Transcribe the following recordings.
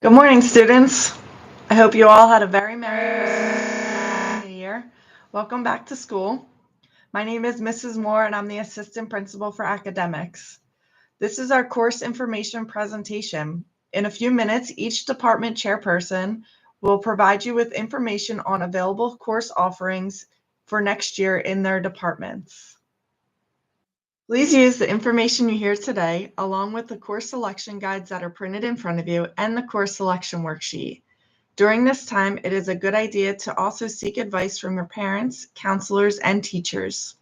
Good morning, students. I hope you all had a very Merry Christmas and Happy New Year. Welcome back to school. My name is Mrs. Moore, and I'm the Assistant Principal for Academics. This is our course information presentation. In a few minutes, each department chairperson will provide you with information on available course offerings for next year in their departments. Please use the information you hear today, along with the course selection guides that are printed in front of you and the course selection worksheet. During this time, it is a good idea to also seek advice from your parents, counselors, and teachers.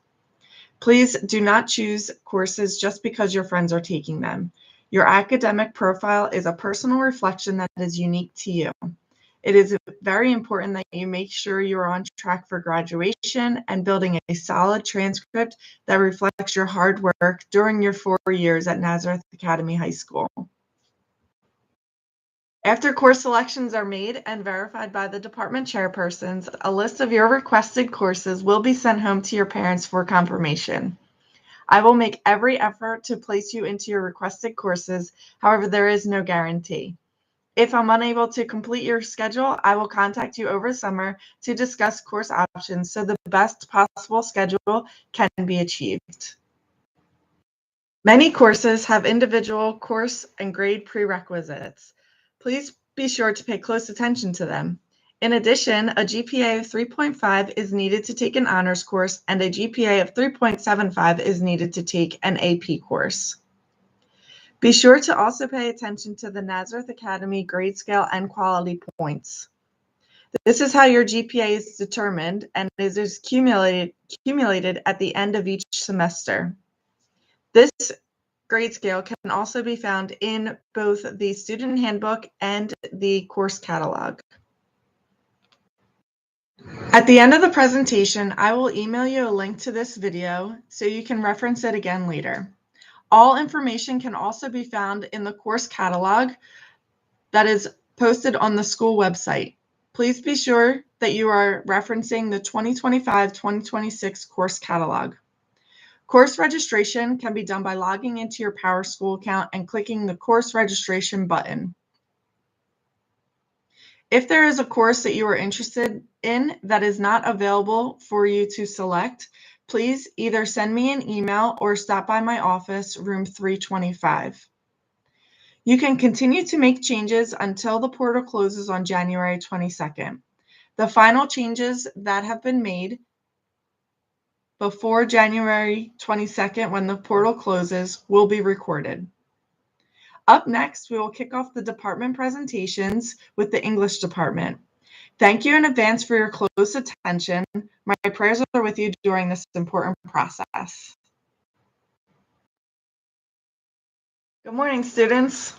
Please do not choose courses just because your friends are taking them. Your academic profile is a personal reflection that is unique to you. It is very important that you make sure you are on track for graduation and building a solid transcript that reflects your hard work during your 4 years at Nazareth Academy High School. After course selections are made and verified by the department chairpersons, a list of your requested courses will be sent home to your parents for confirmation. I will make every effort to place you into your requested courses. However, there is no guarantee. If I'm unable to complete your schedule, I will contact you over summer to discuss course options so the best possible schedule can be achieved. Many courses have individual course and grade prerequisites. Please be sure to pay close attention to them. In addition, a GPA of 3.5 is needed to take an honors course, and a GPA of 3.75 is needed to take an AP course. Be sure to also pay attention to the Nazareth Academy grade scale and quality points. This is how your GPA is determined and is accumulated at the end of each semester. This grade scale can also be found in both the student handbook and the course catalog. At the end of the presentation, I will email you a link to this video so you can reference it again later. All information can also be found in the course catalog that is posted on the school website. Please be sure that you are referencing the 2025-2026 course catalog. Course registration can be done by logging into your PowerSchool account and clicking the course registration button. If there is a course that you are interested in that is not available for you to select, please either send me an email or stop by my office, room 325. You can continue to make changes until the portal closes on January 22nd. The final changes that have been made before January 22nd, when the portal closes, will be recorded. Up next, we will kick off the department presentations with the English department. Thank you in advance for your close attention. My prayers are with you during this important process. Good morning, students.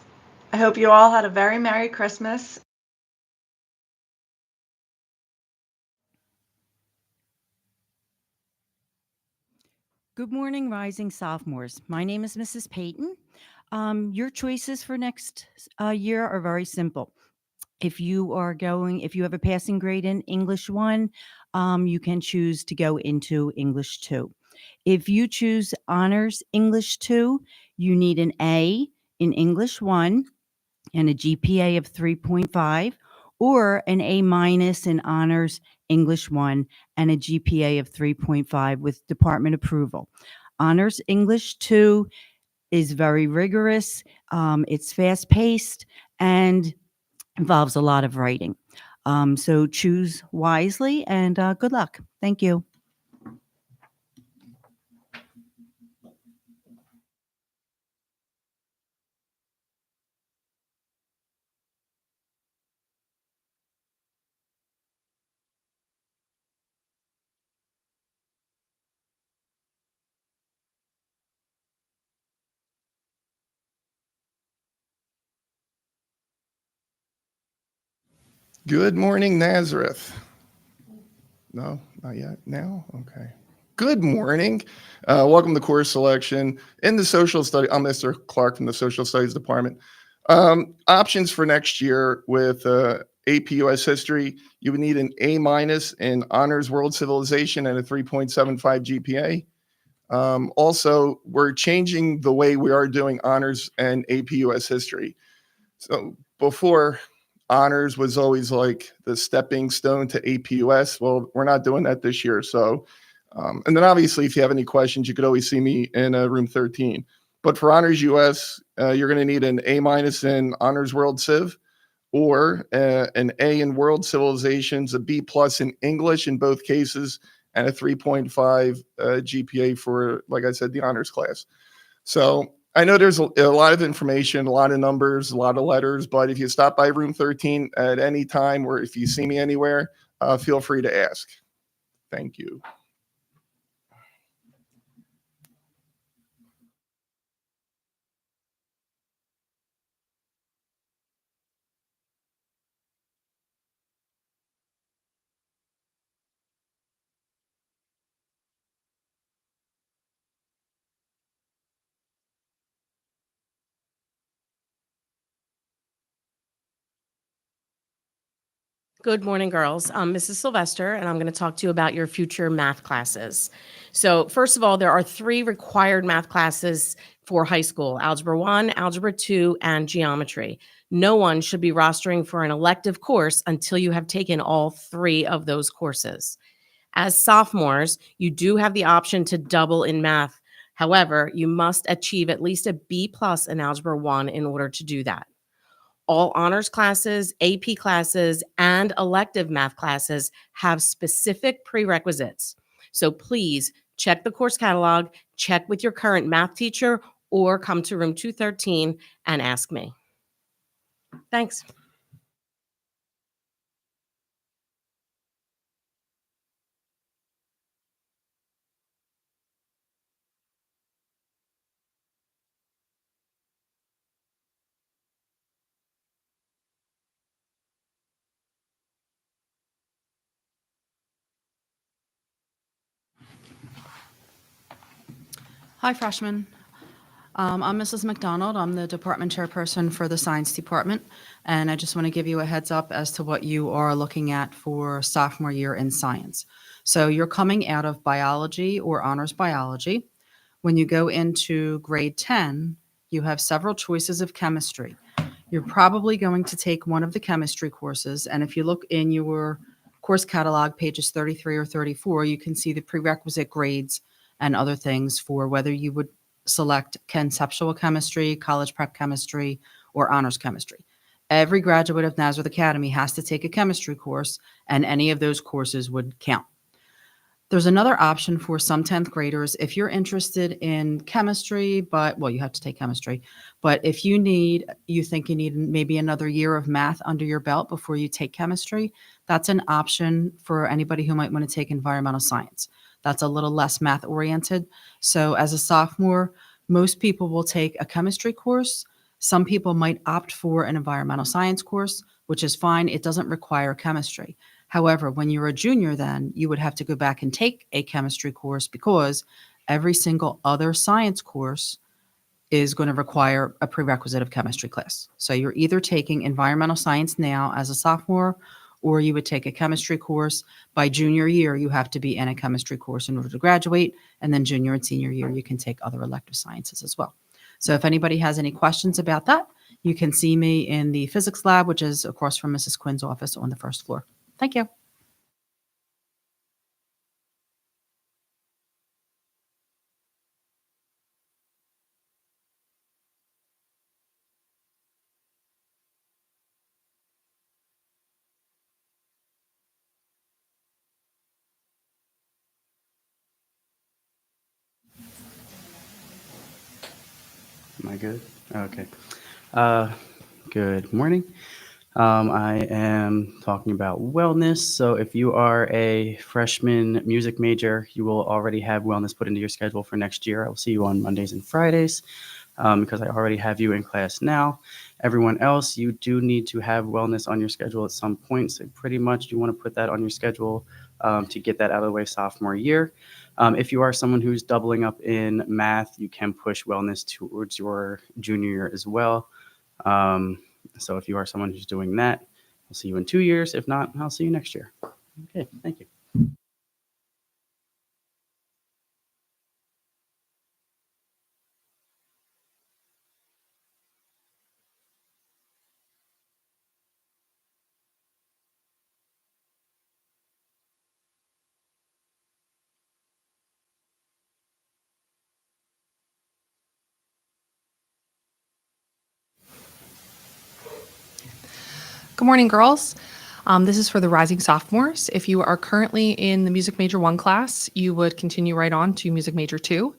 I hope you all had a very Merry Christmas. Good morning, rising sophomores. My name is Mrs. Payton. Your choices for next year are very simple. If you have a passing grade in English 1, you can choose to go into English 2. If you choose honors English 2, you need an A in English 1 and a GPA of 3.5, or an A- in honors English 1 and a GPA of 3.5 with department approval. Honors English 2 is very rigorous. It's fast paced and involves a lot of writing. So choose wisely and good luck. Thank you. Good morning, Nazareth. No, not yet. Now? Okay. Good morning. Welcome to course selection. In the social study, I'm Mr. Clark from the Social Studies Department. Options for next year with AP US History, you would need an A- in Honors World Civilization and a 3.75 GPA. Also, we're changing the way we are doing honors and AP US History. So before honors was always like the stepping stone to APUS. Well, we're not doing that this year. So, and then obviously, if you have any questions, you could always see me in room 13. But for Honors US, you're going to need an A- in Honors World Civ, or an A in World Civilizations, a B+ in English in both cases, and a 3.5 GPA for, like I said, the honors class. So I know there's a lot of information, a lot of numbers, a lot of letters, but if you stop by room 13 at any time, or if you see me anywhere, feel free to ask. Thank you. Good morning, girls. I'm Mrs. Sylvester, and I'm going to talk to you about your future math classes. So first of all, there are 3 required math classes for high school: Algebra 1, Algebra 2, and Geometry. No one should be rostering for an elective course until you have taken all 3 of those courses. As sophomores, you do have the option to double in math. However, you must achieve at least a B+ in Algebra 1 in order to do that. All honors classes, AP classes, and elective math classes have specific prerequisites. So please check the course catalog, check with your current math teacher, or come to room 213 and ask me. Thanks. Hi, freshmen. I'm Mrs. McDonald. I'm the department chairperson for the science department, and I just want to give you a heads up as to what you are looking at for sophomore year in science. So you're coming out of biology or honors biology. When you go into grade 10, you have several choices of chemistry. You're probably going to take one of the chemistry courses, and if you look in your course catalog, pages 33 or 34, you can see the prerequisite grades and other things for whether you would select conceptual chemistry, college prep chemistry, or honors chemistry. Every graduate of Nazareth Academy has to take a chemistry course, and any of those courses would count. There's another option for some 10th graders. If you're interested in chemistry, you have to take chemistry. But if you think you need maybe another year of math under your belt before you take chemistry, that's an option for anybody who might want to take environmental science. That's a little less math oriented. So as a sophomore, most people will take a chemistry course. Some people might opt for an environmental science course, which is fine. It doesn't require chemistry. However, when you're a junior, then you would have to go back and take a chemistry course because every single other science course is going to require a prerequisite of chemistry class. So you're either taking environmental science now as a sophomore, or you would take a chemistry course. By junior year, you have to be in a chemistry course in order to graduate. And then junior and senior year, you can take other elective sciences as well. So if anybody has any questions about that, you can see me in the physics lab, which is across from Mrs. Quinn's office on the first floor. Thank you. Am I good? Okay. Good morning. I am talking about wellness. So if you are a freshman music major, you will already have wellness put into your schedule for next year. I will see you on Mondays and Fridays because I already have you in class now. Everyone else, you do need to have wellness on your schedule at some point. So pretty much you want to put that on your schedule to get that out of the way sophomore year. If you are someone who's doubling up in math, you can push wellness towards your junior year as well. So if you are someone who's doing that, I'll see you in 2 years. If not, I'll see you next year. Okay, thank you. Good morning, girls. This is for the rising sophomores. If you are currently in the Music Major 1 class, you would continue right on to Music Major 2.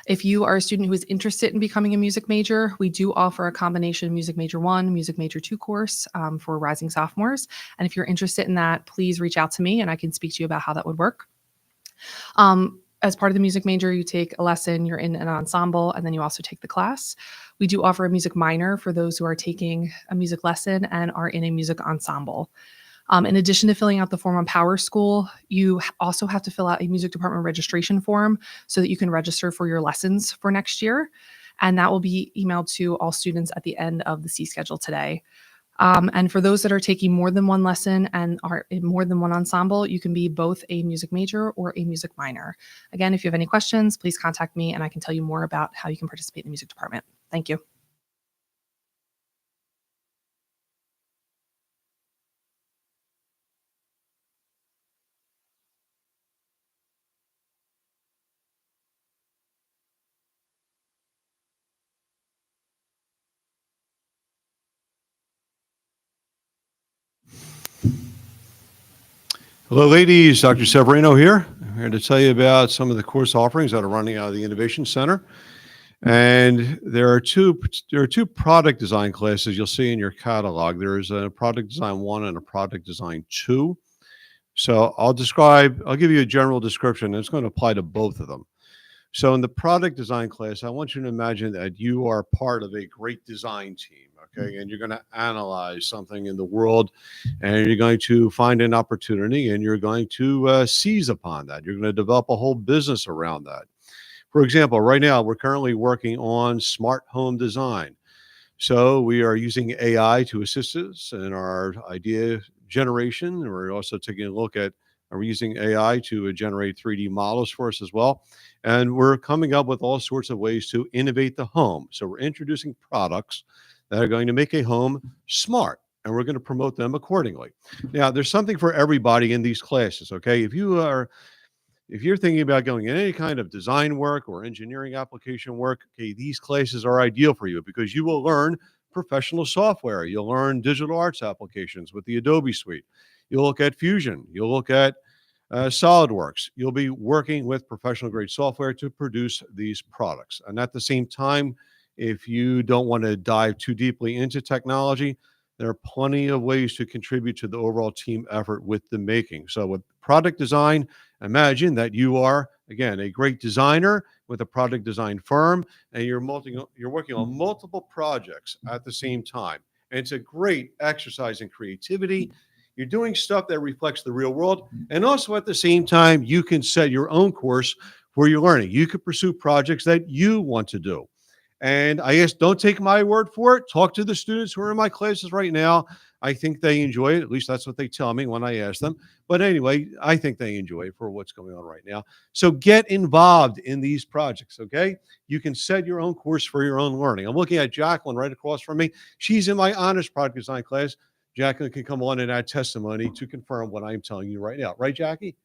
If you are a student who is interested in becoming a music major, we do offer a combination Music Major 1, Music Major 2 course for rising sophomores. And if you're interested in that, please reach out to me and I can speak to you about how that would work. As part of the music major, you take a lesson, you're in an ensemble, and then you also take the class. We do offer a music minor for those who are taking a music lesson and are in a music ensemble. In addition to filling out the form on Power School, you also have to fill out a music department registration form so that you can register for your lessons for next year. And that will be emailed to all students at the end of the C schedule today. And for those that are taking more than one lesson and are in more than one ensemble, you can be both a music major or a music minor. Again, if you have any questions, please contact me and I can tell you more about how you can participate in the music department. Thank you. Hello, ladies. Dr. Severino here. I'm here to tell you about some of the course offerings that are running out of the Innovation Center. And there are two product design classes you'll see in your catalog. There's a product design 1 and a product design 2. So I'll give you a general description. It's going to apply to both of them. So in the product design class, I want you to imagine that you are part of a great design team, okay? And you're going to analyze something in the world, and you're going to find an opportunity, and you're going to seize upon that. You're going to develop a whole business around that. For example, right now, we're currently working on smart home design. So we are using AI to assist us in our idea generation. We're also taking a look at, are we using AI to generate 3D models for us as well? And we're coming up with all sorts of ways to innovate the home. So we're introducing products that are going to make a home smart, and we're going to promote them accordingly. Now, there's something for everybody in these classes, okay? If you're thinking about going in any kind of design work or engineering application work, okay, these classes are ideal for you because you will learn professional software. You'll learn digital arts applications with the Adobe Suite. You'll look at Fusion. You'll look at SolidWorks. You'll be working with professional grade software to produce these products. And at the same time, if you don't want to dive too deeply into technology, there are plenty of ways to contribute to the overall team effort with the making. So with product design, imagine that you are, again, a great designer with a product design firm, and you're working on multiple projects at the same time. And it's a great exercise in creativity. You're doing stuff that reflects the real world. And also at the same time, you can set your own course for your learning. You could pursue projects that you want to do. And I guess don't take my word for it. Talk to the students who are in my classes right now. I think they enjoy it. At least that's what they tell me when I ask them. But anyway, I think they enjoy it for what's going on right now. So get involved in these projects, okay? You can set your own course for your own learning. I'm looking at Jacqueline right across from me. She's in my honors product design class. Jacqueline can come on and add testimony to confirm what I'm telling you right now. Right, Jackie?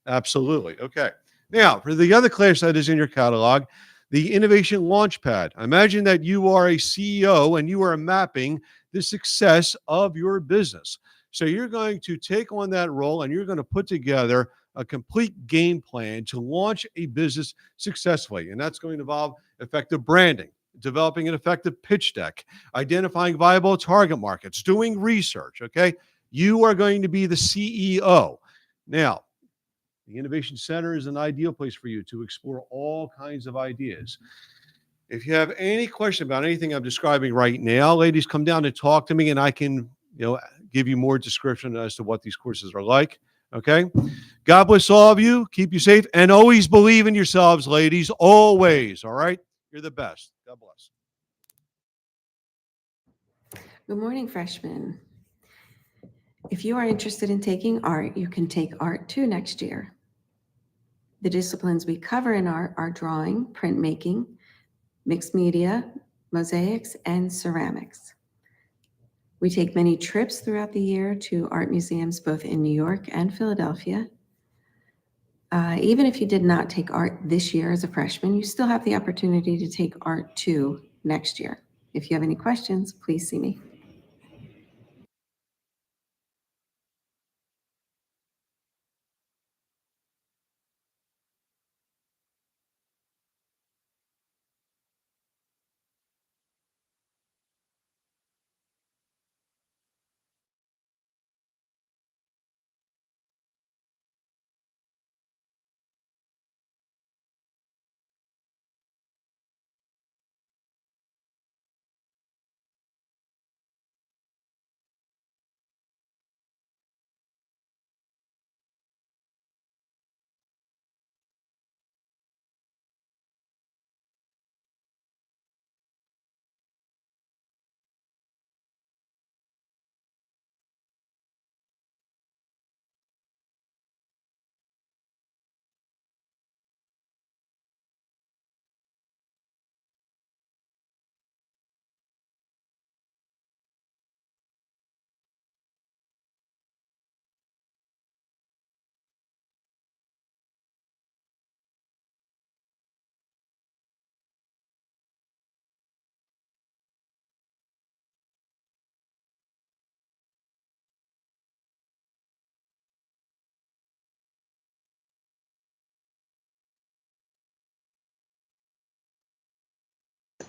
Absolutely. Okay. Now, for the other class that is in your catalog, the Innovation Launchpad. Imagine that you are a CEO and you are mapping the success of your business. So you're going to take on that role and you're going to put together a complete game plan to launch a business successfully. And that's going to involve effective branding, developing an effective pitch deck, identifying viable target markets, doing research, okay? You are going to be the CEO. Now, the Innovation Center is an ideal place for you to explore all kinds of ideas. If you have any question about anything I'm describing right now, ladies, come down and talk to me and I can, give you more description as to what these courses are like. Okay? God bless all of you. Keep you safe and always believe in yourselves, ladies. Always. All right? You're the best. God bless. Good morning, freshmen. If you are interested in taking art, you can take Art 2 next year. The disciplines we cover in art are drawing, printmaking, mixed media, mosaics, and ceramics. We take many trips throughout the year to art museums both in New York and Philadelphia. Even if you did not take art this year as a freshman, you still have the opportunity to take Art 2 next year. If you have any questions, please see me.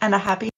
and a happy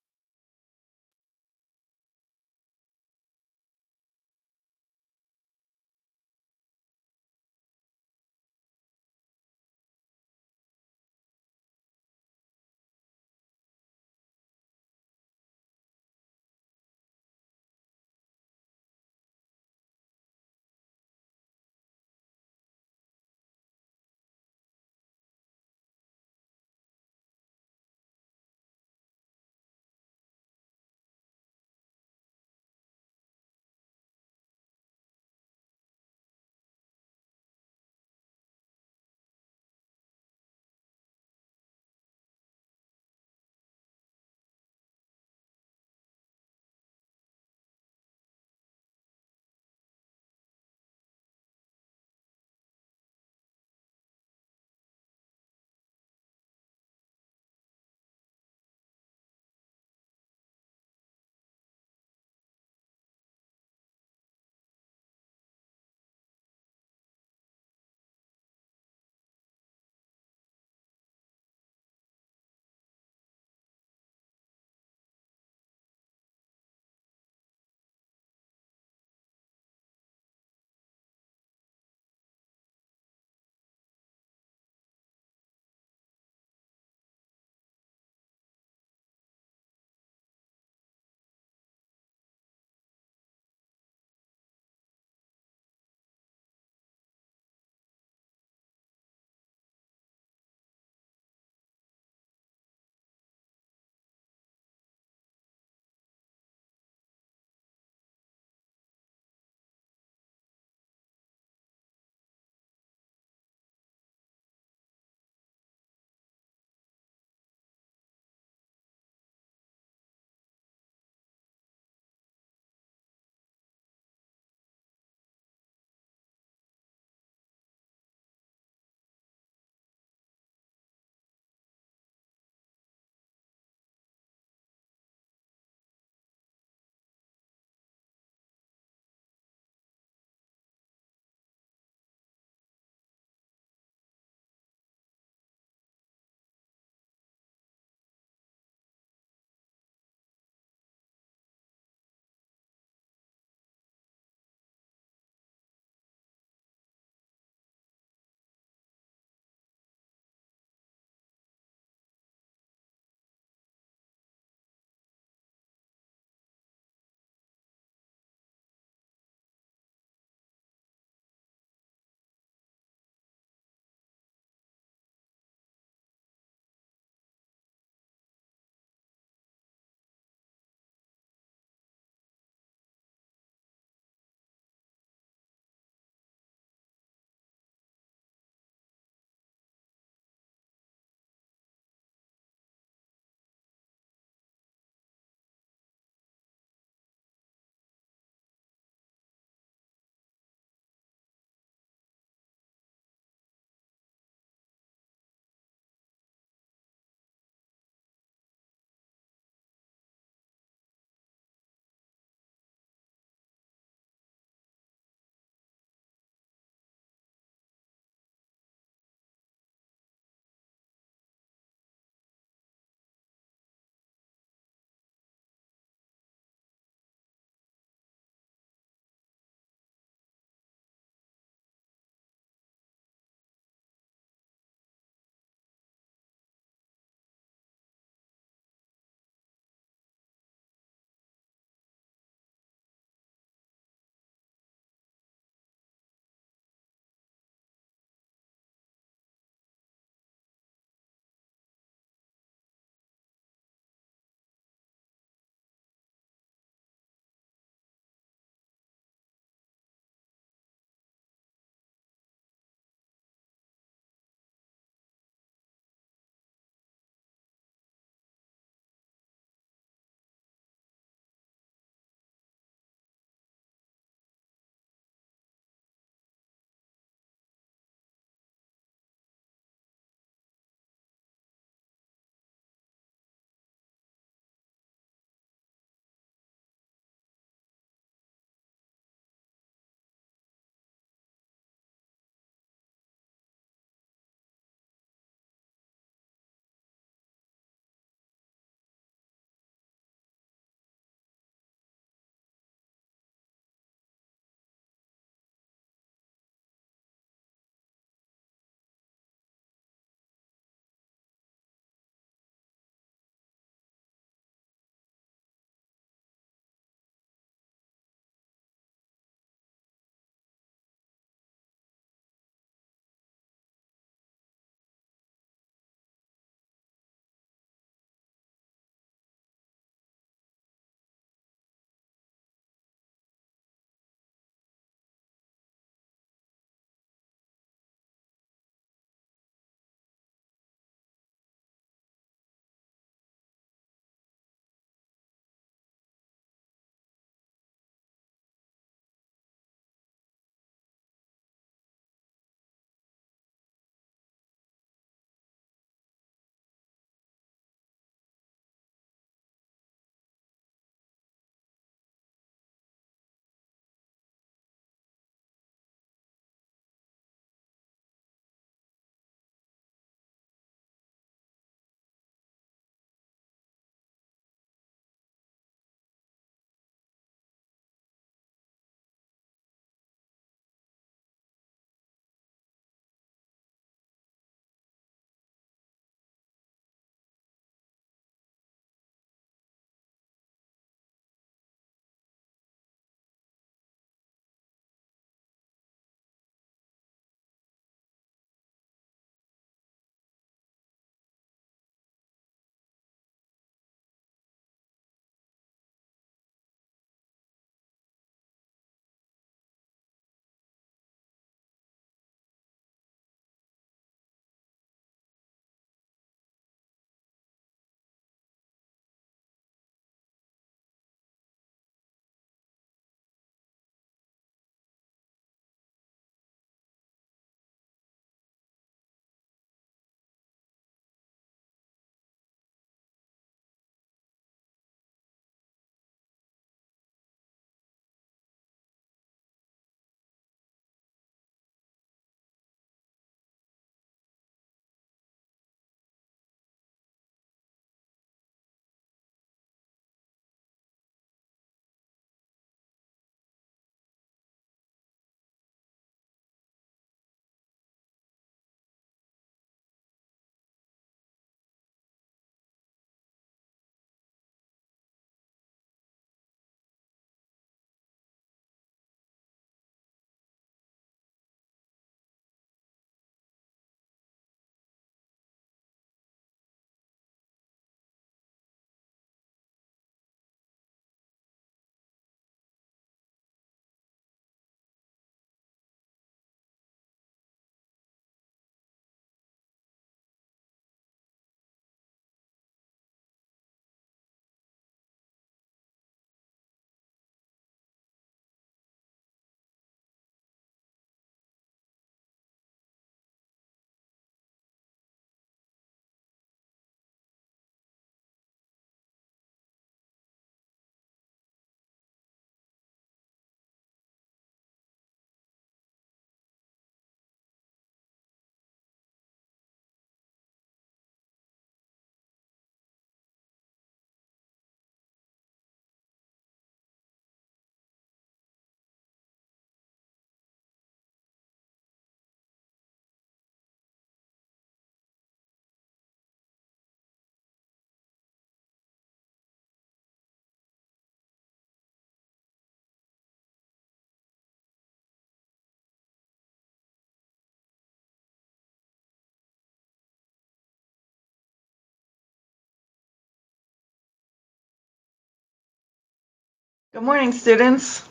Good morning, students.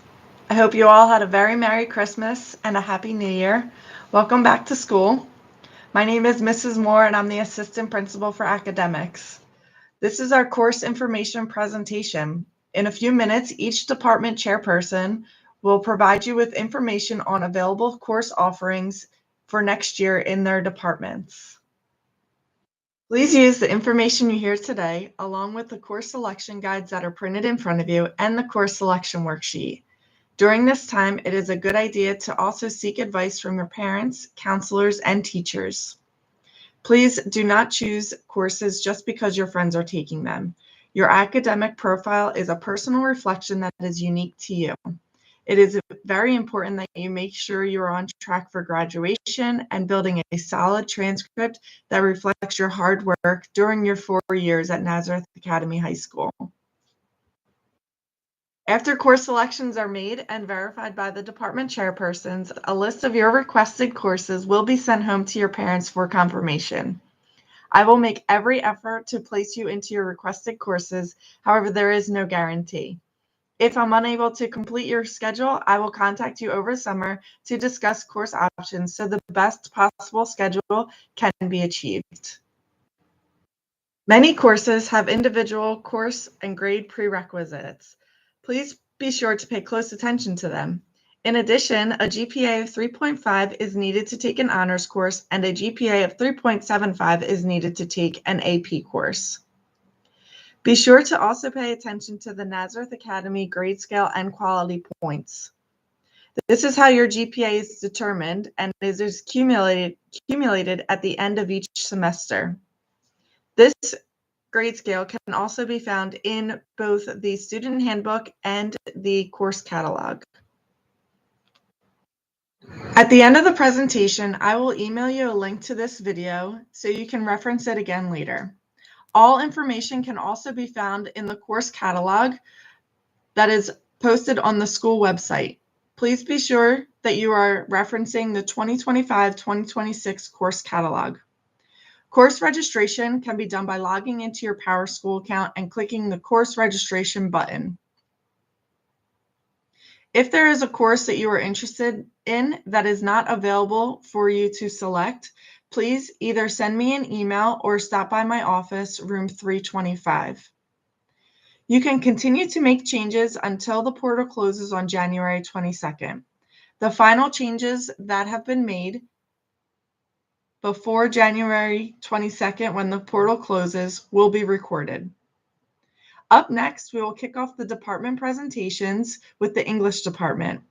I hope you all had a very Merry Christmas and a Happy New Year. Welcome back to school. My name is Mrs. Moore and I'm the Assistant Principal for Academics. This is our course information presentation. In a few minutes, each department chairperson will provide you with information on available course offerings for next year in their departments. Please use the information you hear today, along with the course selection guides that are printed in front of you and the course selection worksheet. During this time, it is a good idea to also seek advice from your parents, counselors, and teachers. Please do not choose courses just because your friends are taking them. Your academic profile is a personal reflection that is unique to you. It is very important that you make sure you are on track for graduation and building a solid transcript that reflects your hard work during your 4 years at Nazareth Academy High School. After course selections are made and verified by the department chairpersons, a list of your requested courses will be sent home to your parents for confirmation. I will make every effort to place you into your requested courses. However, there is no guarantee. If I'm unable to complete your schedule, I will contact you over summer to discuss course options so the best possible schedule can be achieved. Many courses have individual course and grade prerequisites. Please be sure to pay close attention to them. In addition, a GPA of 3.5 is needed to take an honors course, and a GPA of 3.75 is needed to take an AP course. Be sure to also pay attention to the Nazareth Academy grade scale and quality points. This is how your GPA is determined and is accumulated at the end of each semester. This grade scale can also be found in both the student handbook and the course catalog. At the end of the presentation, I will email you a link to this video so you can reference it again later. All information can also be found in the course catalog that is posted on the school website. Please be sure that you are referencing the 2025-2026 course catalog. Course registration can be done by logging into your PowerSchool account and clicking the course registration button. If there is a course that you are interested in that is not available for you to select, please either send me an email or stop by my office, room 325. You can continue to make changes until the portal closes on January 22nd. The final changes that have been made before January 22nd, when the portal closes, will be recorded. Up next, we will kick off the department presentations with the English department.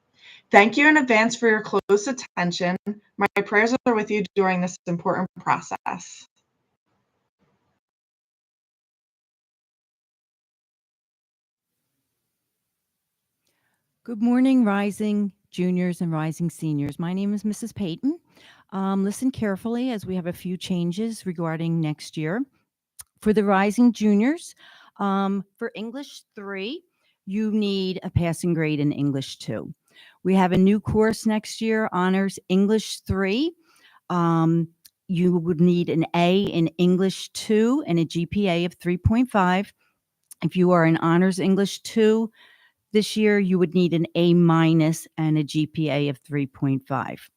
Thank you in advance for your close attention. My prayers are with you during this important process. Good morning, rising juniors and rising seniors. My name is Mrs. Payton. Listen carefully as we have a few changes regarding next year. For the rising juniors, for English 3, you need a passing grade in English 2. We have a new course next year, Honors English 3. You would need an A in English 2 and a GPA of 3.5. If you are in Honors English 2, this year you would need an A- and a GPA of 3.5.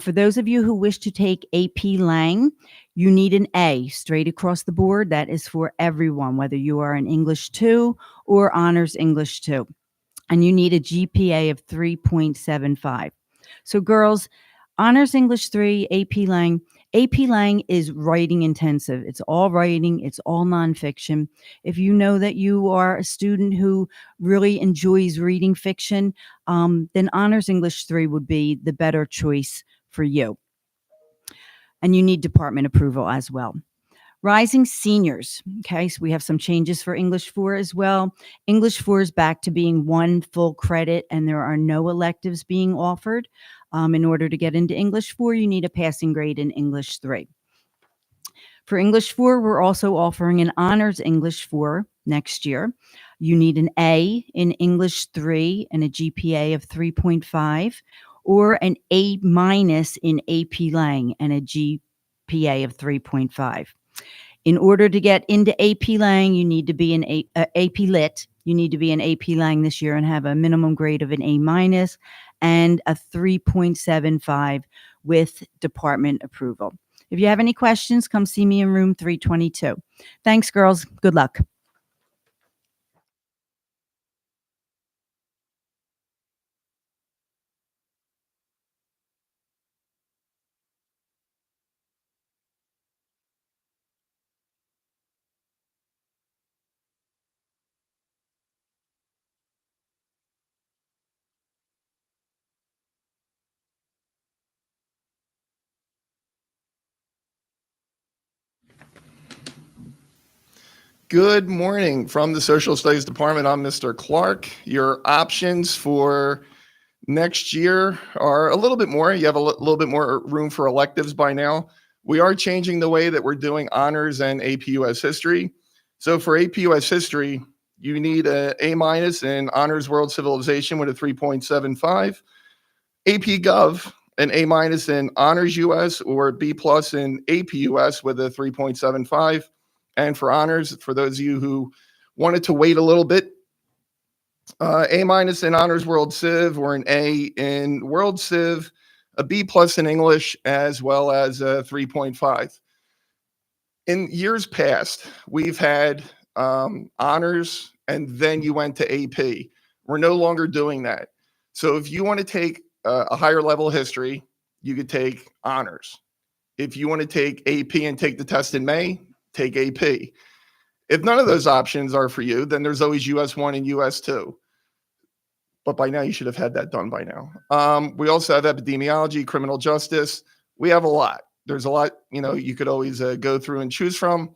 For those of you who wish to take AP Lang, you need an A straight across the board. That is for everyone, whether you are in English 2 or Honors English 2. And you need a GPA of 3.75. So girls, Honors English 3, AP Lang. AP Lang is writing intensive. It's all writing. It's all nonfiction. If you know that you are a student who really enjoys reading fiction, then Honors English 3 would be the better choice for you. And you need department approval as well. Rising seniors. Okay, so we have some changes for English 4 as well. English 4 is back to being 1 full credit, and there are no electives being offered. In order to get into English 4, you need a passing grade in English 3. For English 4, we're also offering an Honors English 4 next year. You need an A in English 3 and a GPA of 3.5, or an A- in AP Lang and a GPA of 3.5. In order to get into AP Lang, you need to be an AP Lit You need to be an AP Lang this year and have a minimum grade of an A minus and a 3.75 with department approval. If you have any questions, come see me in room 322. Thanks, girls. Good luck. Good morning from the Social Studies Department. I'm Mr. Clark. Your options for next year are a little bit more. You have a little bit more room for electives by now. We are changing the way that we're doing honors and AP US history. So for AP US history, you need a A minus in honors world civilization with a 3.75. AP Gov, an A minus in honors US or B plus in AP US with a 3.75. And for honors, for those of you who wanted to wait a little bit, A minus in honors world civ or an A in world civ, a B plus in English, as well as a 3.5. In years past, we've had honors and then you went to AP. We're no longer doing that. So if you want to take a higher level history, you could take honors. If you want to take AP and take the test in May, take AP. If none of those options are for you, then there's always US 1 and US 2. But by now, you should have had that done by now. We also have epidemiology, criminal justice. We have a lot. There's a lot, you could always go through and choose from.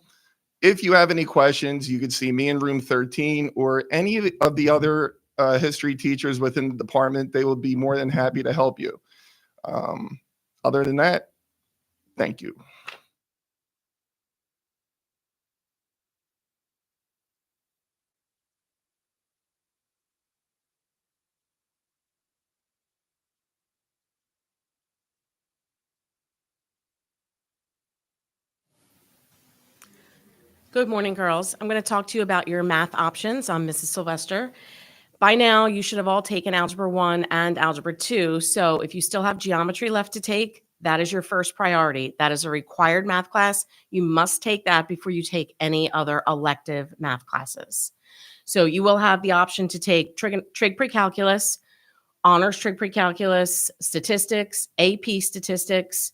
If you have any questions, you could see me in room 13 or any of the other history teachers within the department. They will be more than happy to help you. Other than that, thank you. Good morning, girls. I'm going to talk to you about your math options. I'm Mrs. Sylvester. By now, you should have all taken Algebra 1 and Algebra 2. So if you still have geometry left to take, that is your first priority. That is a required math class. You must take that before you take any other elective math classes. So you will have the option to take trig pre-calculus, honors trig pre-calculus, statistics, AP statistics,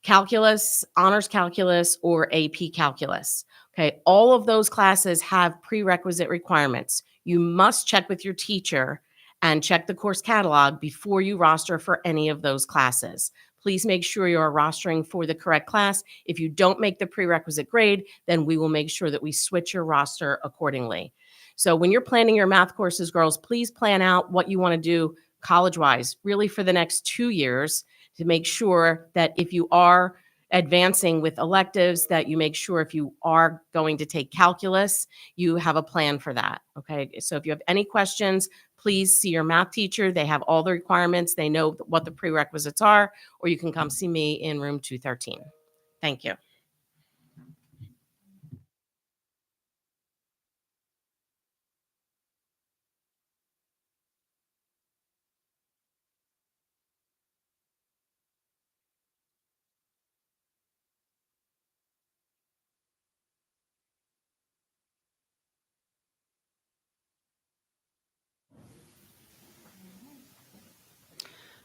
calculus, honors calculus, or AP calculus. Okay, all of those classes have prerequisite requirements. You must check with your teacher and check the course catalog before you roster for any of those classes. Please make sure you are rostering for the correct class. If you don't make the prerequisite grade, then we will make sure that we switch your roster accordingly. So when you're planning your math courses, girls, please plan out what you want to do college-wise, really for the next 2 years, to make sure that if you are advancing with electives, that you make sure if you are going to take calculus, you have a plan for that. Okay. So if you have any questions, please see your math teacher. They have all the requirements. They know what the prerequisites are, or you can come see me in room 213. Thank you.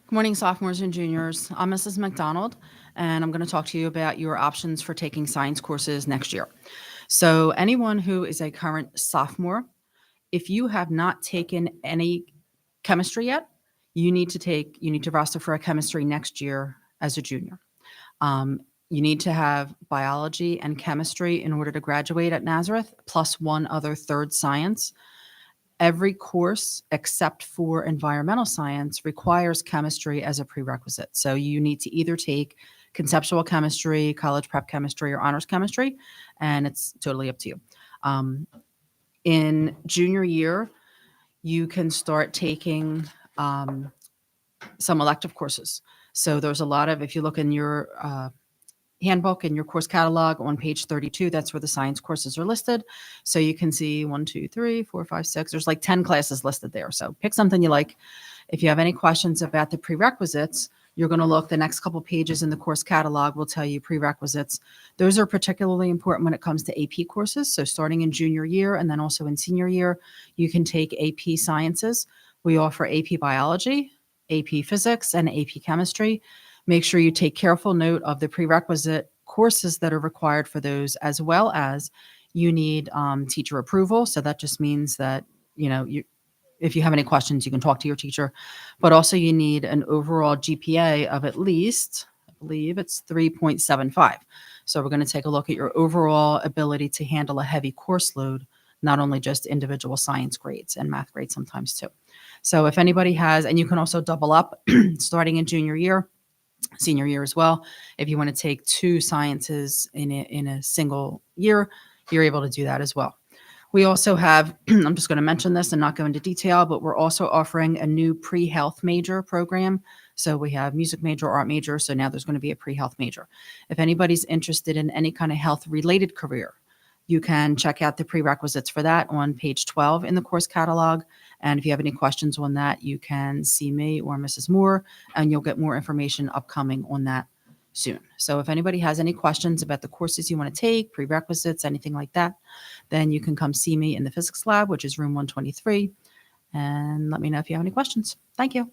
Good morning, sophomores and juniors. I'm Mrs. McDonald, and I'm going to talk to you about your options for taking science courses next year. So anyone who is a current sophomore, if you have not taken any chemistry yet, you need to roster for a chemistry next year as a junior. You need to have biology and chemistry in order to graduate at Nazareth, plus one other third science. Every course except for environmental science requires chemistry as a prerequisite. So you need to either take conceptual chemistry, college prep chemistry, or honors chemistry, and it's totally up to you. In junior year, you can start taking some elective courses. So there's a lot of, if you look in your handbook and your course catalog on page 32. That's where the science courses are listed. So you can see 1, 2, 3, 4, 5, 6. There's like 10 classes listed there. So pick something you like. If you have any questions about the prerequisites, you're going to look the next couple pages in the course catalog will tell you prerequisites. Those are particularly important when it comes to AP courses. So starting in junior year and then also in senior year, you can take AP sciences. We offer AP biology, AP physics, and AP chemistry. Make sure you take careful note of the prerequisite courses that are required for those, as well as you need teacher approval. So that just means that, if you have any questions, you can talk to your teacher, but also you need an overall GPA of at least, I believe it's 3.75. So we're going to take a look at your overall ability to handle a heavy course load, not only just individual science grades and math grades sometimes too. So if anybody has, and you can also double up starting in junior year, senior year as well. If you want to take 2 sciences in a single year, you're able to do that as well. We also have, I'm just going to mention this and not go into detail, but we're also offering a new pre-health major program. So we have music major, art major. So now there's going to be a pre-health major. If anybody's interested in any kind of health related career, you can check out the prerequisites for that on page 12 in the course catalog. And if you have any questions on that, you can see me or Mrs. Moore, and you'll get more information upcoming on that soon. So if anybody has any questions about the courses you want to take, prerequisites, anything like that, then you can come see me in the physics lab, which is room 123, and let me know if you have any questions. Thank you.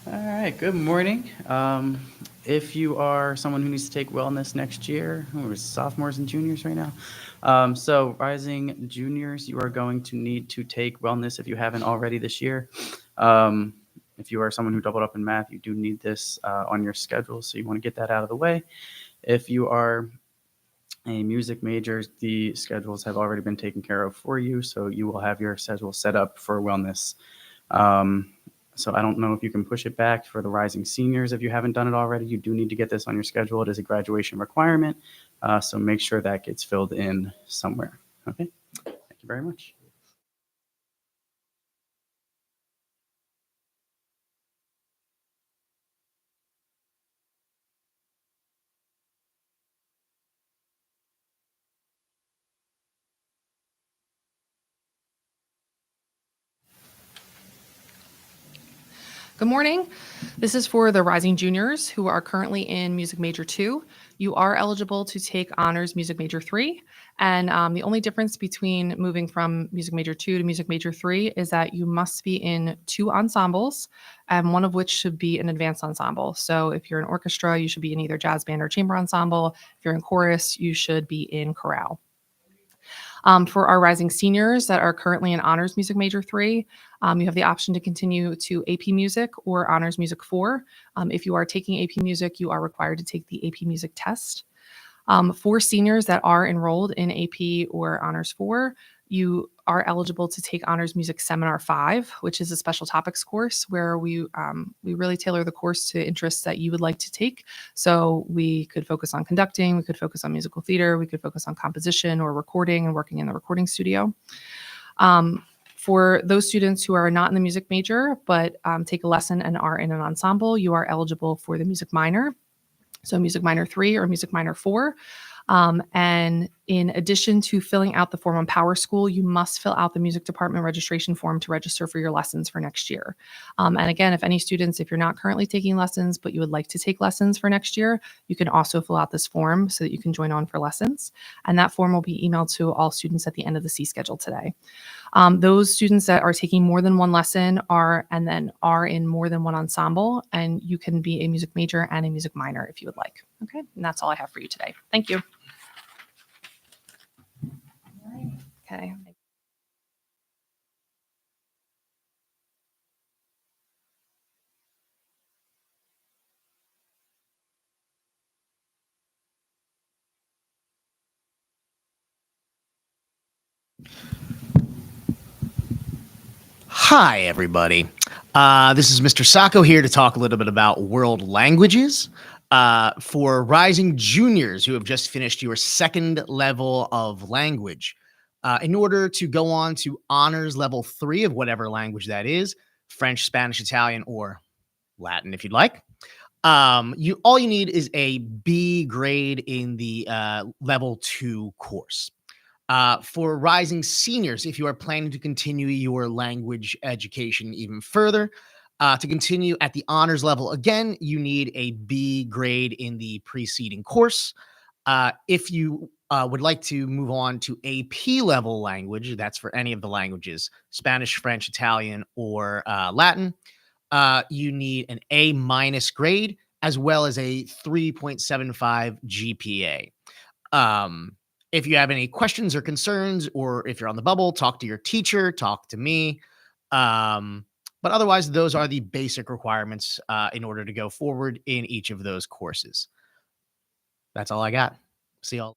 All right, good morning. If you are someone who needs to take wellness next year, we're sophomores and juniors right now. So rising juniors, you are going to need to take wellness if you haven't already this year. If you are someone who doubled up in math, you do need this on your schedule, so you want to get that out of the way. If you are a music major, the schedules have already been taken care of for you, so you will have your schedule set up for wellness. So I don't know if you can push it back for the rising seniors. If you haven't done it already, you do need to get this on your schedule. It is a graduation requirement. So make sure that gets filled in somewhere. Okay. Thank you very much. Good morning. This is for the rising juniors who are currently in Music Major 2. You are eligible to take Honors Music Major 3. And the only difference between moving from Music Major 2 to Music Major 3 is that you must be in 2 ensembles, and one of which should be an advanced ensemble. So if you're in orchestra, you should be in either jazz band or chamber ensemble. If you're in chorus, you should be in chorale. For our rising seniors that are currently in Honors Music Major 3, you have the option to continue to AP Music or Honors Music 4. If you are taking AP Music, you are required to take the AP Music test. For seniors that are enrolled in AP or Honors 4, you are eligible to take Honors Music Seminar 5, which is a special topics course where we really tailor the course to interests that you would like to take. So we could focus on conducting, we could focus on musical theater, we could focus on composition or recording and working in the recording studio. For those students who are not in the music major but take a lesson and are in an ensemble, you are eligible for the music minor. So music minor 3 or music minor 4. And in addition to filling out the form on PowerSchool, you must fill out the music department registration form to register for your lessons for next year. And again, if any students, if you're not currently taking lessons, but you would like to take lessons for next year, you can also fill out this form so that you can join on for lessons. And that form will be emailed to all students at the end of the C schedule today. Those students that are taking more than one lesson are in more than one ensemble, and you can be a music major and a music minor if you would like. Okay, and that's all I have for you today. Thank you. Okay. Hi, everybody. This is Mr. Sacco here to talk a little bit about world languages. For rising juniors who have just finished your second level of language, in order to go on to honors level 3 of whatever language that is, French, Spanish, Italian, or Latin, if you'd like, all you need is a B grade in the level 2 course. For rising seniors, if you are planning to continue your language education even further, to continue at the honors level, again, you need a B grade in the preceding course. If you would like to move on to AP level language, that's for any of the languages, Spanish, French, Italian, or Latin, you need an A- grade as well as a 3.75 GPA. If you have any questions or concerns, or if you're on the bubble, talk to your teacher, talk to me. But otherwise, those are the basic requirements in order to go forward in each of those courses. That's all I got. See y'all.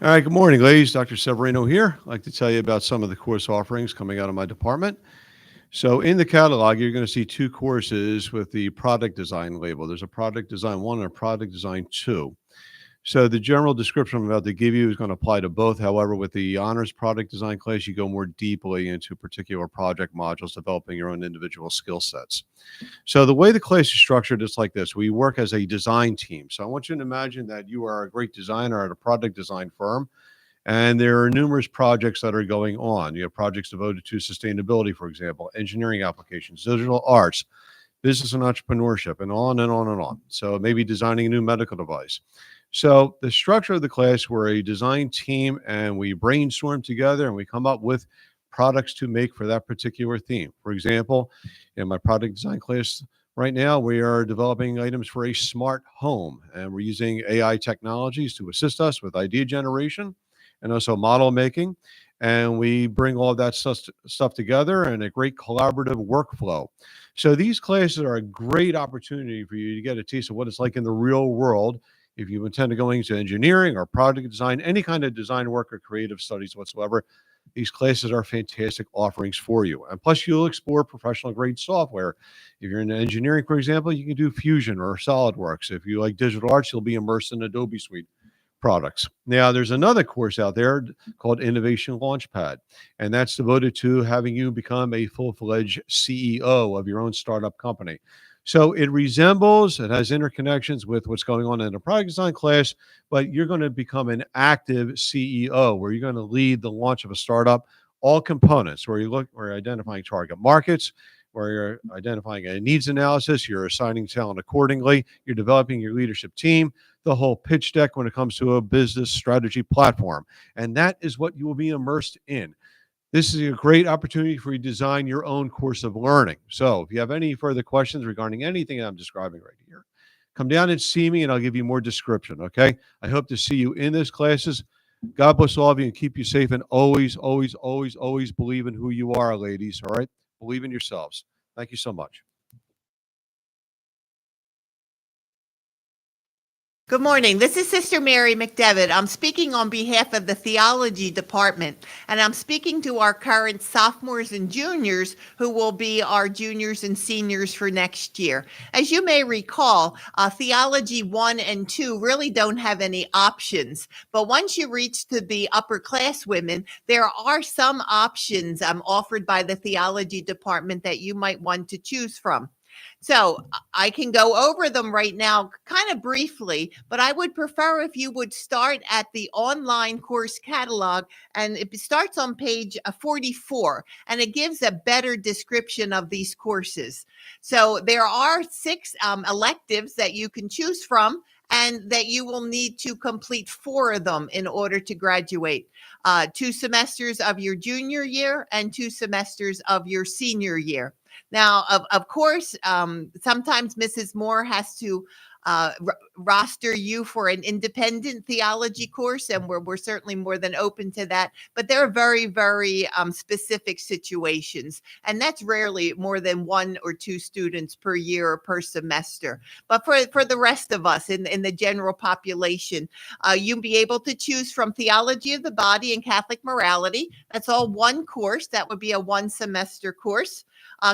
All right, good morning, ladies. Dr. Severino here. I'd like to tell you about some of the course offerings coming out of my department. So in the catalog, you're going to see 2 courses with the product design label. There's a product design 1 and a product design 2. So the general description I'm about to give you is going to apply to both. However, with the honors product design class, you go more deeply into particular project modules, developing your own individual skill sets. So the way the class is structured is like this. We work as a design team. So I want you to imagine that you are a great designer at a product design firm, and there are numerous projects that are going on. You have projects devoted to sustainability, for example, engineering applications, digital arts, business and entrepreneurship, and on and on and on. So maybe designing a new medical device. So the structure of the class, we're a design team and we brainstorm together and we come up with products to make for that particular theme. For example, in my product design class right now, we are developing items for a smart home, and we're using AI technologies to assist us with idea generation and also model making. And we bring all of that stuff together in a great collaborative workflow. So these classes are a great opportunity for you to get a taste of what it's like in the real world if you intend to go into engineering or product design, any kind of design work or creative studies whatsoever. These classes are fantastic offerings for you. And plus, you'll explore professional grade software. If you're in engineering, for example, you can do Fusion or SolidWorks. If you like digital arts, you'll be immersed in Adobe Suite products. Now, there's another course out there called Innovation Launchpad, and that's devoted to having you become a full-fledged CEO of your own startup company. So it has interconnections with what's going on in the product design class, but you're going to become an active CEO where you're going to lead the launch of a startup, all components where you're identifying target markets, where you're identifying a needs analysis, you're assigning talent accordingly, you're developing your leadership team, the whole pitch deck when it comes to a business strategy platform. And that is what you will be immersed in. This is a great opportunity for you to design your own course of learning. So if you have any further questions regarding anything I'm describing right here, come down and see me and I'll give you more description, okay? I hope to see you in those classes. God bless all of you and keep you safe, and always, always, always, always believe in who you are, ladies, all right? Believe in yourselves. Thank you so much. Good morning. This is Sister Mary McDevitt. I'm speaking on behalf of the Theology Department, and I'm speaking to our current sophomores and juniors who will be our juniors and seniors for next year. As you may recall, Theology 1 and 2 really don't have any options, but once you reach to the upper-class women, there are some options offered by the Theology Department that you might want to choose from. So I can go over them right now kind of briefly, but I would prefer if you would start at the online course catalog, and it starts on page 44, and it gives a better description of these courses. So there are 6 electives that you can choose from, and that you will need to complete 4 of them in order to graduate. 2 semesters of your junior year and 2 semesters of your senior year. Now, of course, sometimes Mrs. Moore has to roster you for an independent theology course, and we're certainly more than open to that. But there are very, very specific situations, and that's rarely more than 1 or 2 students per year or per semester. But for the rest of us in the general population, you'll be able to choose from theology of the body and Catholic morality. That's all one course. That would be a 1-semester course.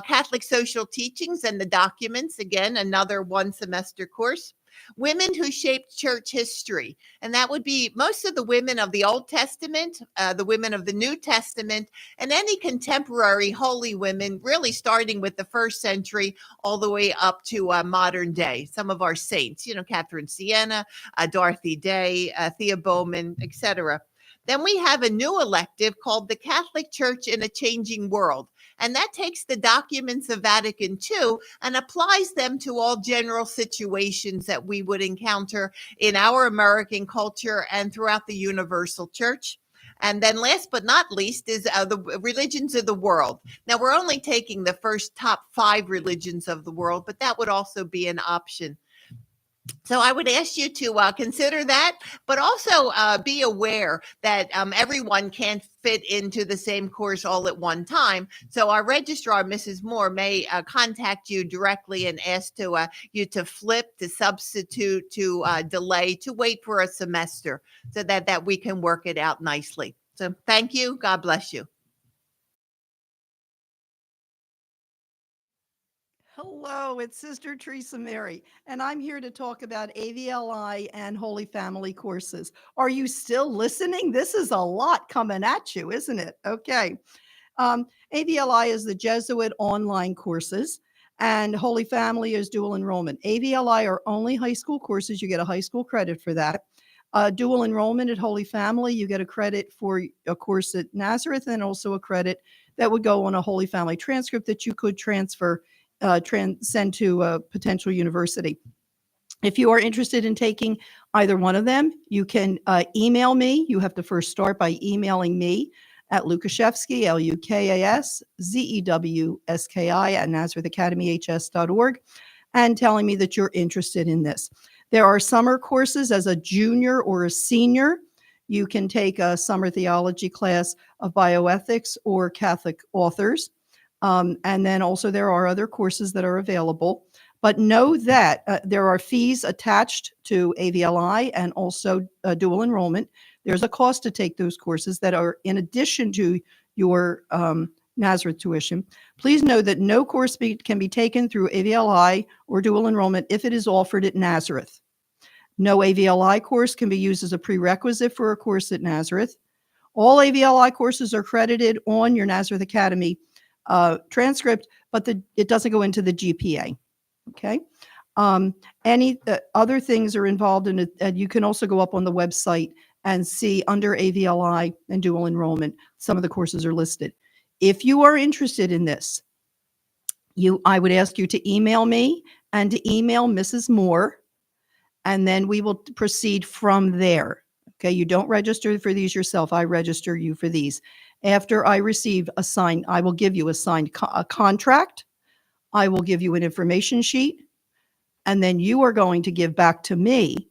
Catholic social teachings and the documents, again, another 1-semester course. Women who shaped church history, and that would be most of the women of the Old Testament, the women of the New Testament, and any contemporary holy women, really starting with the 1st century all the way up to modern day. Some of our saints, Catherine Siena, Dorothy Day, Thea Bowman, etc. Then we have a new elective called the Catholic Church in a Changing World. And that takes the documents of Vatican II and applies them to all general situations that we would encounter in our American culture and throughout the universal church. And then last but not least is the religions of the world. Now, we're only taking the first top 5 religions of the world, but that would also be an option. So I would ask you to consider that, but also be aware that everyone can't fit into the same course all at one time. So our registrar, Mrs. Moore, may contact you directly and ask you to flip, to substitute, to delay, to wait for a semester so that we can work it out nicely. So thank you. God bless you. Hello, it's Sister Teresa Mary, and I'm here to talk about AVLI and Holy Family courses. Are you still listening? This is a lot coming at you, isn't it? Okay. AVLI is the Jesuit online courses, and Holy Family is dual enrollment. AVLI are only high school courses. You get a high school credit for that. Dual enrollment at Holy Family, you get a credit for a course at Nazareth and also a credit that would go on a Holy Family transcript that you could transfer send to a potential university. If you are interested in taking either one of them, you can email me. You have to first start by emailing me at Lukaszewski, LUKASZEWSKI at NazarethAcademyHS.org and telling me that you're interested in this. There are summer courses as a junior or a senior. You can take a summer theology class of bioethics or Catholic authors. And then also there are other courses that are available, but know that there are fees attached to AVLI and also dual enrollment. There's a cost to take those courses that are in addition to your Nazareth tuition. Please know that no course can be taken through AVLI or dual enrollment if it is offered at Nazareth. No AVLI course can be used as a prerequisite for a course at Nazareth. All AVLI courses are credited on your Nazareth Academy transcript, but it doesn't go into the GPA. Okay. Any other things are involved in it. And you can also go up on the website and see under AVLI and dual enrollment, some of the courses are listed. If you are interested in this, I would ask you to email me and to email Mrs. Moore, and then we will proceed from there. Okay. You don't register for these yourself. I register you for these. After I receive I will give you a signed contract. I will give you an information sheet. And then you are going to give back to me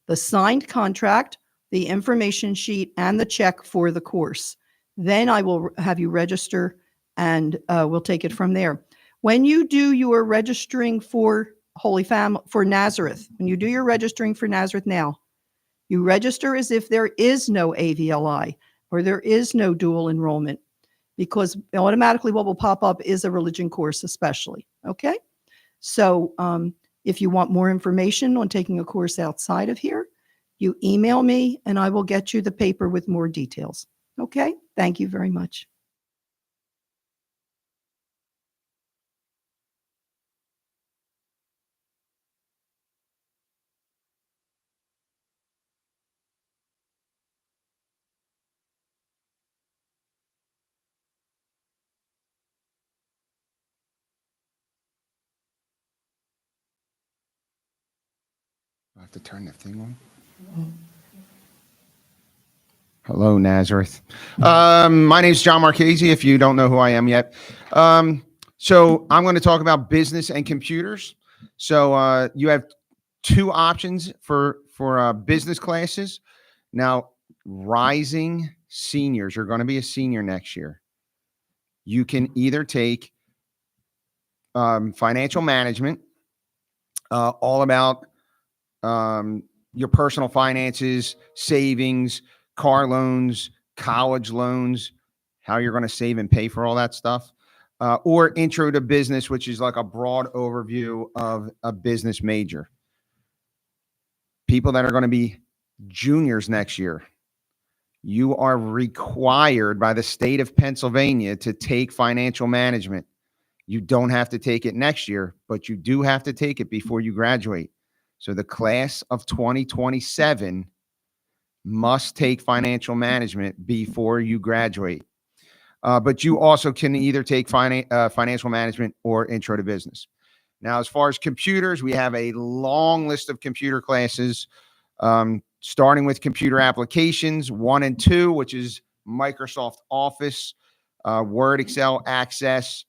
the signed contract, the information sheet, and the check for the course. Then I will have you register and we'll take it from there. When you do your registering for Holy Family, for Nazareth, when you do your registering for Nazareth now, you register as if there is no AVLI or there is no dual enrollment, because automatically what will pop up is a religion course especially, okay? So if you want more information on taking a course outside of here, you email me and I will get you the paper with more details, okay? Thank you very much. I have to turn the thing on. Hello, Nazareth. My name is John Marchese, if you don't know who I am yet. So I'm going to talk about business and computers. So you have two options for business classes. Now, rising seniors, you're going to be a senior next year. You can either take financial management, all about your personal finances, savings, car loans, college loans, how you're going to save and pay for all that stuff, or intro to business, which is like a broad overview of a business major. People that are going to be juniors next year, you are required by the state of Pennsylvania to take financial management. You don't have to take it next year, but you do have to take it before you graduate. So the class of 2027 must take financial management before you graduate. But you also can either take financial management or intro to business. Now, as far as computers, we have a long list of computer classes, starting with computer applications 1 and 2, which is Microsoft Office, Word, Excel, Access,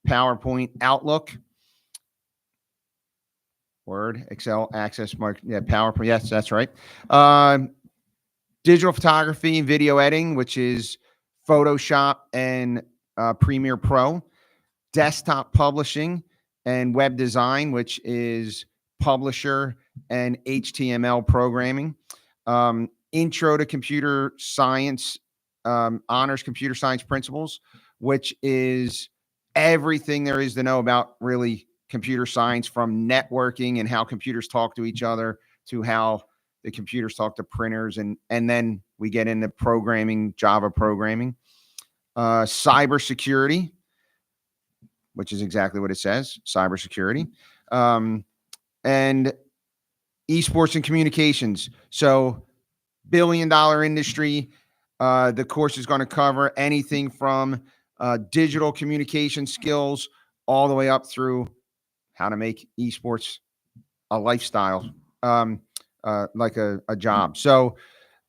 PowerPoint, Outlook. Word, Excel, Access, PowerPoint. Yes, that's right. Digital photography and video editing, which is Photoshop and Premiere Pro. Desktop publishing and web design, which is Publisher and HTML programming. Intro to computer science, honors computer science principles, which is everything there is to know about really computer science, from networking and how computers talk to each other to how the computers talk to printers. And then we get into programming, Java programming, cybersecurity, which is exactly what it says, cybersecurity, and esports and communications. So billion-dollar industry. The course is going to cover anything from digital communication skills all the way up through how to make esports a lifestyle, like a job. So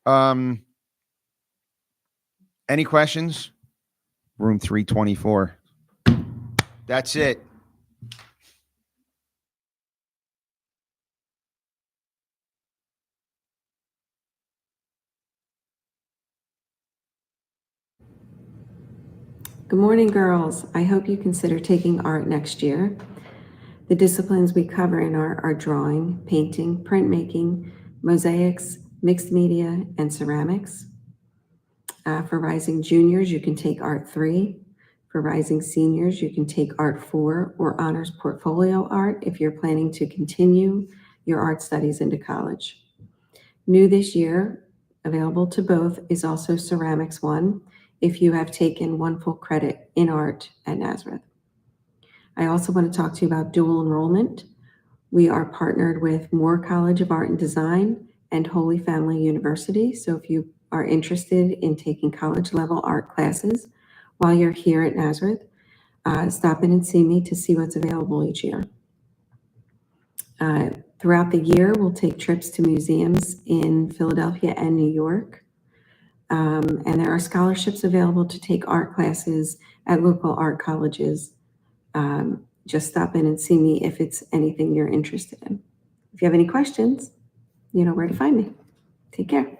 any questions? Room 324. That's it. Good morning, girls. I hope you consider taking art next year. The disciplines we cover in art are drawing, painting, printmaking, mosaics, mixed media, and ceramics. For rising juniors, you can take Art 3. For rising seniors, you can take Art 4 or Honors Portfolio Art if you're planning to continue your art studies into college. New this year, available to both, is also Ceramics 1 if you have taken 1 full credit in art at Nazareth. I also want to talk to you about dual enrollment. We are partnered with Moore College of Art and Design and Holy Family University. So if you are interested in taking college-level art classes while you're here at Nazareth, stop in and see me to see what's available each year. Throughout the year, we'll take trips to museums in Philadelphia and New York. And there are scholarships available to take art classes at local art colleges. Just stop in and see me if it's anything you're interested in. If you have any questions, you know where to find me. Take care.